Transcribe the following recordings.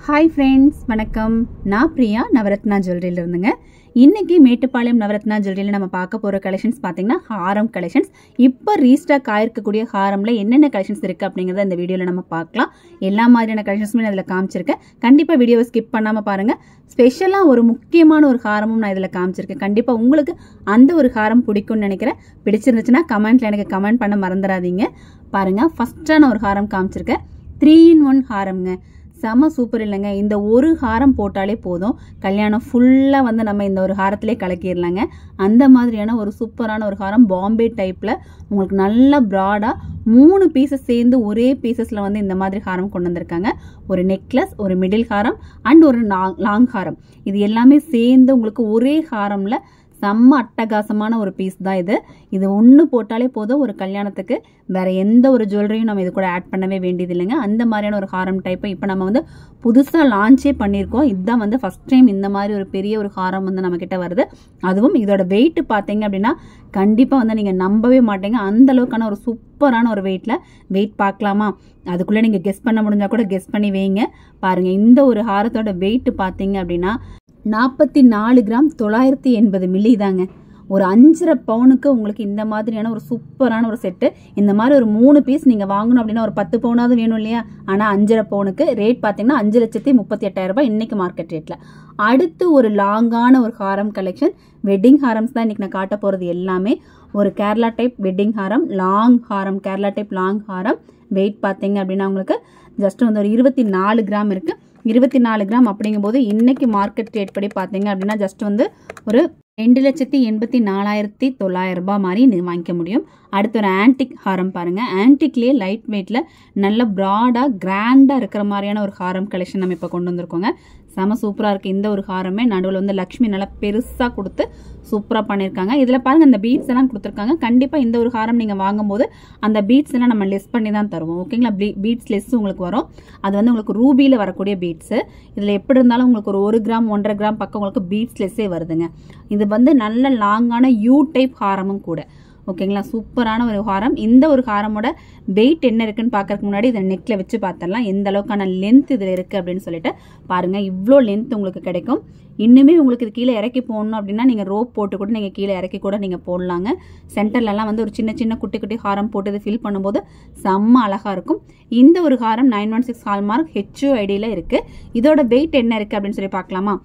Hi friends, வணக்கம். நான் பிரியா, நவரத்னா ஜுவல்லரியில் இருந்துங்க. இன்றைக்கி மேட்டுப்பாளையம் நவரத்னா ஜுவல்லரியில் நம்ம பார்க்க போகிற கலெக்ஷன்ஸ் பார்த்திங்கன்னா ஹாரம் கலெக்ஷன்ஸ். இப்போ ரீஸ்டாக் ஆகிருக்கக்கூடிய ஹாரமில் என்னென்ன கலெக்ஷன்ஸ் இருக்குது அப்படிங்கிறத இந்த வீடியோவில் நம்ம பார்க்கலாம். எல்லா மாதிரியான கலெக்ஷன்ஸுமே நான் இதில் காமிச்சிருக்கேன். கண்டிப்பாக வீடியோவை ஸ்கிப் பண்ணாமல் பாருங்கள். ஸ்பெஷலாக ஒரு முக்கியமான ஒரு ஹாரமும் நான் இதில் காமிச்சிருக்கேன். கண்டிப்பாக உங்களுக்கு அந்த ஒரு ஹாரம் பிடிக்கும்னு நினைக்கிறேன். பிடிச்சிருந்துச்சுன்னா கமெண்ட்டில் எனக்கு கமெண்ட் பண்ண மறந்துடாதீங்க. பாருங்கள், ஃபஸ்ட்டான ஒரு ஹாரம் காமிச்சிருக்கேன். 3-in-1 ஹாரம்ங்க. செம சூப்பர் இல்லைங்க. இந்த ஒரு ஹாரம் போட்டாலே போதும், கல்யாணம் ஃபுல்லாக வந்து நம்ம இந்த ஒரு ஹாரத்திலே கலக்கிடலாங்க. அந்த மாதிரியான ஒரு சூப்பரான ஒரு ஹாரம், பாம்பே டைப்பில் உங்களுக்கு நல்ல ப்ராடாக 3 பீசஸ் சேர்ந்து ஒரே பீசஸில் வந்து இந்த மாதிரி ஹாரம் கொண்டு வந்திருக்காங்க. ஒரு நெக்லஸ், ஒரு மிடில் ஹாரம் அண்ட் ஒரு லாங் ஹாரம். இது எல்லாமே சேர்ந்து உங்களுக்கு ஒரே ஹாரமில் செம்ம அட்டகாசமான ஒரு பீஸ் தான் இது. இது ஒன்று போட்டாலே போதும், ஒரு கல்யாணத்துக்கு வேற எந்த ஒரு ஜுவல்லரியும் நம்ம இது கூட ஆட் பண்ணவே வேண்டியது இல்லைங்க. அந்த மாதிரியான ஒரு ஹாரம் டைப்பை இப்போ நம்ம வந்து புதுசாக லான்ச்சே பண்ணியிருக்கோம். இதுதான் வந்து ஃபர்ஸ்ட் டைம் இந்த மாதிரி ஒரு பெரிய ஒரு ஹாரம் வந்து நம்மக்கிட்ட வருது. அதுவும் இதோட வெயிட் பார்த்தீங்க அப்படின்னா கண்டிப்பாக வந்து நீங்கள் நம்பவே மாட்டீங்க. அந்த அளவுக்கான ஒரு சூப்பரான ஒரு வெயிட் பார்க்கலாமா? அதுக்குள்ளே நீங்கள் கெஸ் பண்ண முடிஞ்சால் கூட கெஸ் பண்ணி வைங்க. பாருங்கள், இந்த ஒரு ஹாரத்தோட வெயிட் பார்த்தீங்க அப்படின்னா 44 கிராம் 980 மில்லி தாங்க. ஒரு 5.5 பவுனுக்கு உங்களுக்கு இந்த மாதிரியான ஒரு சூப்பரான ஒரு செட்டு. இந்த மாதிரி ஒரு 3 பீஸ் நீங்கள் வாங்கணும் அப்படின்னா ஒரு 10 பவுனாவது வேணும் இல்லையா? ஆனால் 5.5 பவுனுக்கு ரேட் பார்த்தீங்கன்னா 5,38,800 ரூபாய் இன்னைக்கு மார்க்கெட் ரேட்டில். அடுத்து ஒரு லாங்கான ஒரு ஹாரம் கலெக்ஷன். வெட்டிங் ஹாரம்ஸ் தான் இன்னைக்கு நான் காட்ட போகிறது எல்லாமே. ஒரு கேரளா டைப் வெட்டிங் ஹாரம், லாங் ஹாரம், கேரளா டைப் லாங் ஹாரம். வெயிட் பார்த்தீங்க அப்படின்னா உங்களுக்கு ஜஸ்ட் வந்து ஒரு 24 கிராம் இருக்குது. 24 கிராம் அப்படிங்கும்போது இன்னைக்கு மார்க்கெட் ரேட் படி பார்த்தீங்க அப்படின்னா ஜஸ்ட் வந்து ஒரு 2,84,900 ரூபாய் மாதிரி நீங்கள் வாங்கிக்க முடியும். அடுத்து ஒரு ஆன்டிக் ஹாரம் பாருங்கள். ஆன்டிக்லேயே லைட் வெயிட்டில் நல்ல ப்ராடாக கிராண்டாக இருக்கிற மாதிரியான ஒரு ஹாரம் கலெக்ஷன் நம்ம இப்போ கொண்டு வந்திருக்கோங்க. செம சூப்பராக இருக்குது. இந்த ஒரு ஹாரமே நடுவில் வந்து லக்ஷ்மி நல்லா பெருசாக கொடுத்து சூப்பராக பண்ணியிருக்காங்க. இதில் பாருங்கள், அந்த பீட்ஸ் எல்லாம் கொடுத்துருக்காங்க. கண்டிப்பாக இந்த ஒரு ஹாரம் நீங்கள் வாங்கும்போது அந்த பீட்ஸ் எல்லாம் நம்ம லெஸ் பண்ணி தான் தருவோம். ஓகேங்களா? பீட்ஸ் லெஸ் உங்களுக்கு வரும். அது வந்து உங்களுக்கு ரூபியில் வரக்கூடிய பீட்ஸு. இதில் எப்படி இருந்தாலும் உங்களுக்கு ஒரு 1 கிராம் 1.5 கிராம் பக்கம் உங்களுக்கு பீட்ஸ் லெஸ்ஸே வருதுங்க. இது வந்து நல்ல லாங்கான யூ டைப் ஹாரமும் கூட. ஓகேங்களா? சூப்பரான ஒரு ஹாரம். இந்த ஒரு ஹாரமோட வெயிட் என்ன இருக்குன்னு பார்க்கறதுக்கு முன்னாடி இதை நெக்கில் வச்சு பார்த்துடலாம் எந்த அளவுக்கான லென்த் இதில் இருக்குது அப்படின்னு சொல்லிட்டு. பாருங்கள், இவ்வளோ லென்த் உங்களுக்கு கிடைக்கும். இன்னுமே உங்களுக்கு இது கீழே இறக்கி போடணும் அப்படின்னா நீங்கள் ரோப் போட்டு கூட நீங்கள் கீழே இறக்கி கூட நீங்கள் போடலாங்க. சென்டர்லலாம் வந்து ஒரு சின்ன சின்ன குட்டி குட்டி ஹாரம் போட்டு இது ஃபில் பண்ணும்போது செம்ம அழகாக இருக்கும். இந்த ஒரு ஹாரம் 916 ஹால்மார்க் HUIDயில் இருக்குது. இதோட வெயிட் என்ன இருக்குது அப்படின்னு சொல்லி பார்க்கலாமா?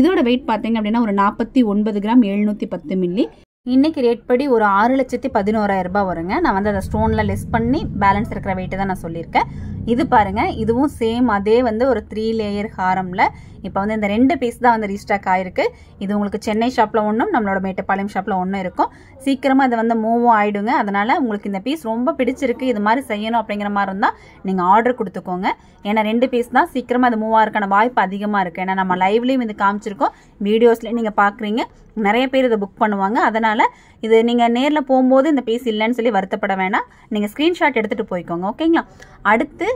இதோட வெயிட் பார்த்தீங்க அப்படின்னா ஒரு 49 கிராம் 710 மில்லி. இன்னைக்கு ரேட் படி ஒரு 6,11,000 ரூபாய் வருங்க. நான் வந்து அதை ஸ்டோனில் லெஸ் பண்ணி பேலன்ஸ் இருக்கிற வெயிட்டு தான் நான் சொல்லியிருக்கேன். இது பாருங்கள், இதுவும் சேம் அதே வந்து ஒரு 3 லேயர் ஹாரமில் இப்போ வந்து இந்த 2 பீஸ் தான் வந்து ரீஸ்டாக் ஆகிருக்கு. இது உங்களுக்கு சென்னை ஷாப்பில் ஒன்றும் நம்மளோட மேட்டுப்பாளையம் ஷாப்பில் ஒன்றும் இருக்கும். சீக்கிரமாக இது வந்து மூவும் ஆகிடுங்க. அதனால் உங்களுக்கு இந்த பீஸ் ரொம்ப பிடிச்சிருக்கு, இது மாதிரி செய்யணும் அப்படிங்கிற மாதிரி இருந்தால் நீங்கள் ஆர்டர் கொடுத்துக்கோங்க. ஏன்னா 2 பீஸ் தான், சீக்கிரமாக அது மூவ் ஆகிறதுக்கான வாய்ப்பு அதிகமாக இருக்குது. ஏன்னா நம்ம லைவ்லேயும் இது காமிச்சிருக்கோம், வீடியோஸ்லேயும் நீங்கள் பார்க்குறீங்க. நிறைய பேர் இதை புக் பண்ணுவாங்க. அதனால் இது நீங்கள் நேரில் போகும்போது இந்த பீஸ் இல்லைன்னு சொல்லி வருத்தப்பட வேணாம். நீங்கள் ஸ்க்ரீன்ஷாட் எடுத்துகிட்டு போய்க்கோங்க. ஓகேங்களா? அடுத்து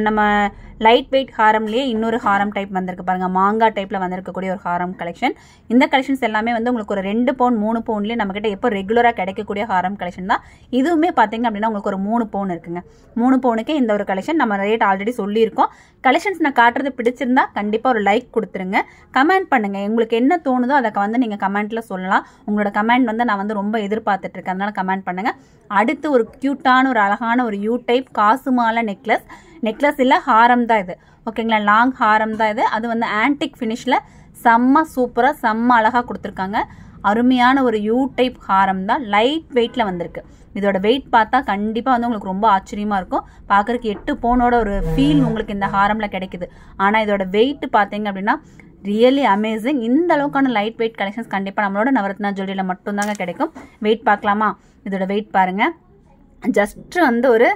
நம்ம லைட் வெயிட் ஹாரம்லேயே இன்னொரு ஹாரம் டைப் வந்திருக்கு பாருங்கள். மாங்காய் டைப்பில் வந்திருக்கக்கூடிய ஒரு ஹாரம் கலெக்ஷன். இந்த கலெக்ஷன்ஸ் எல்லாமே வந்து உங்களுக்கு ஒரு 2 பவுன் 3 பவுன்லேயே நம்மக்கிட்ட எப்போ ரெகுலராக கிடைக்கக்கூடிய ஹாரம் கலெக்ஷன் தான். இதுவுமே பார்த்தீங்க அப்படின்னா உங்களுக்கு ஒரு 3 பவுன் இருக்குங்க. 3 பவுனுக்கே இந்த ஒரு கலெக்ஷன். நம்ம ரேட் ஆல்ரெடி சொல்லியிருக்கோம். கலெக்ஷன்ஸ் நான் காட்டுறது பிடிச்சிருந்தா கண்டிப்பாக ஒரு லைக் கொடுத்துருங்க. கமெண்ட் பண்ணுங்கள், உங்களுக்கு என்ன தோணுதோ அதை வந்து நீங்கள் கமெண்ட்டில் சொல்லலாம். உங்களோட கமெண்ட் வந்து நான் வந்து ரொம்ப எதிர்பார்த்துட்டு இருக்கேன், அதனால கமெண்ட் பண்ணுங்கள். அடுத்து ஒரு க்யூட்டான ஒரு அழகான ஒரு யூ டைப் காசு மாலை நெக்லஸ் இல்லை ஹாரம் தான் இது. ஓகேங்களா? லாங் ஹாரம் தான் இது. அது வந்து ஆன்டிக் ஃபினிஷில் செம்ம சூப்பராக செம்ம அழகாக கொடுத்துருக்காங்க. அருமையான ஒரு யூ டைப் ஹாரம் தான், லைட் வெயிட்டில் வந்திருக்கு. இதோட வெயிட் பார்த்தா கண்டிப்பாக வந்து உங்களுக்கு ரொம்ப ஆச்சரியமாக இருக்கும். பார்க்குறதுக்கு 8 பவுனோட ஒரு ஃபீல் உங்களுக்கு இந்த ஹாரமில் கிடைக்குது. ஆனால் இதோட வெயிட் பார்த்தீங்க அப்படின்னா ரியலி அமேசிங். இந்த அளவுக்கான லைட் வெயிட் கலெக்ஷன்ஸ் கண்டிப்பாக நம்மளோட நவரத்னா ஜுவல்லரியில் மட்டும்தாங்க கிடைக்கும். வெயிட் பார்க்கலாமா? இதோட வெயிட் பாருங்கள், ஜஸ்ட் வந்து ஒரு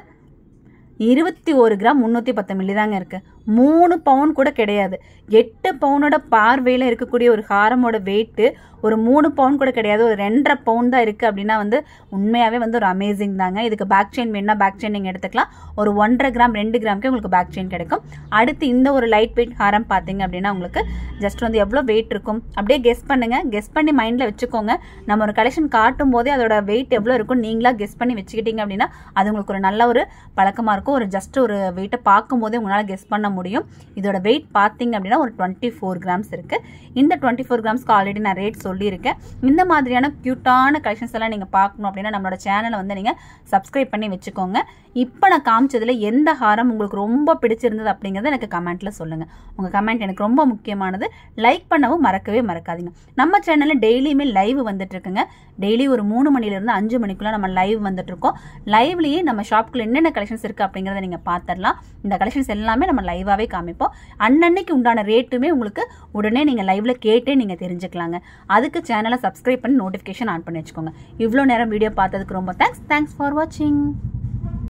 21 கிராம் 310 மில்லி தாங்க இருக்குது. 3 பவுன் கூட கிடையாது. 8 பவுனோட பார்வையில் இருக்கக்கூடிய ஒரு ஹாரமோட வெயிட்டு ஒரு 3 பவுன் கூட கிடையாது, ஒரு 2.5 பவுன் தான் இருக்குது. அப்படின்னா வந்து உண்மையாகவே வந்து ஒரு அமேசிங் தாங்க. இதுக்கு பேக் செயின் வேணுன்னா பேக் செயின் நீங்கள் எடுத்துக்கலாம். ஒரு 1.5 கிராம் 2 கிராமுக்கே உங்களுக்கு பேக் செயின் கிடைக்கும். அடுத்து இந்த ஒரு லைட் வெயிட் ஹாரம் பார்த்தீங்க அப்படின்னா உங்களுக்கு ஜஸ்ட் வந்து எவ்வளோ வெயிட் இருக்கும் அப்படியே கெஸ் பண்ணுங்கள். கெஸ் பண்ணி மைண்டில் வச்சுக்கோங்க. நம்ம ஒரு கலெக்ஷன் காட்டும் போதே அதோட வெயிட் எவ்வளோ இருக்கும் நீங்களாக கெஸ் பண்ணி வச்சுக்கிட்டீங்க அப்படின்னா அது உங்களுக்கு ஒரு நல்ல ஒரு பழக்கமாக இருக்கும். ஒரு ஜஸ்ட் ஒரு வெயிட்டை பார்க்கும் போதே உங்களால் கெஸ் பண்ண தான் முடியும். இதோட வெயிட் பார்த்தீங்க அப்படின்னா ஒரு 24 கிராம்ஸ் இருக்குது. இந்த 24 கிராம்ஸ்க்கு ஆல்ரெடி நான் ரேட் சொல்லியிருக்கேன். இந்த மாதிரியான க்யூட்டான கலெக்ஷன்ஸ் எல்லாம் நீங்கள் பார்க்கணும் அப்படின்னா நம்மளோட சேனலை வந்து நீங்கள் சப்ஸ்கிரைப் பண்ணி வச்சுக்கோங்க. இப்போ நான் காமிச்சதில் எந்த ஹாரம் உங்களுக்கு ரொம்ப பிடிச்சிருந்தது அப்படிங்கிறத எனக்கு கமெண்ட்டில் சொல்லுங்கள். உங்கள் கமெண்ட் எனக்கு ரொம்ப முக்கியமானது. லைக் பண்ணவும் மறக்கவே மறக்காதீங்க. நம்ம சேனலில் டெய்லியுமே லைவ் வந்துட்டு இருக்குங்க. டெய்லி ஒரு 3 மணிலேருந்து 5 மணிக்குள்ளே நம்ம லைவ் வந்துட்டு இருக்கோம். லைவ்லேயே நம்ம ஷாப்புக்குள்ள என்னென்ன கலெக்ஷன்ஸ் இருக்குது அப்படிங்கிறத நீங்கள் பார்த்துடலாம். இந்த கலெக்ஷன்ஸ் எல்லாமே நம்ம லைவாகவே காமிப்போம். அன்னன்னைக்கு உண்டான ரேட்டுமே உங்களுக்கு உடனே நீங்கள் லைவ்ல கேட்டே நீங்கள் தெரிஞ்சுக்கலாங்க. அதுக்கு சேனலை சப்ஸ்கிரைப் பண்ணி நோட்டிஃபிகேஷன் ஆன் பண்ணி வச்சுக்கோங்க. இவ்வளோ நேரம் வீடியோ பார்த்ததுக்கு ரொம்ப தேங்க்ஸ் ஃபார் வாட்சிங்.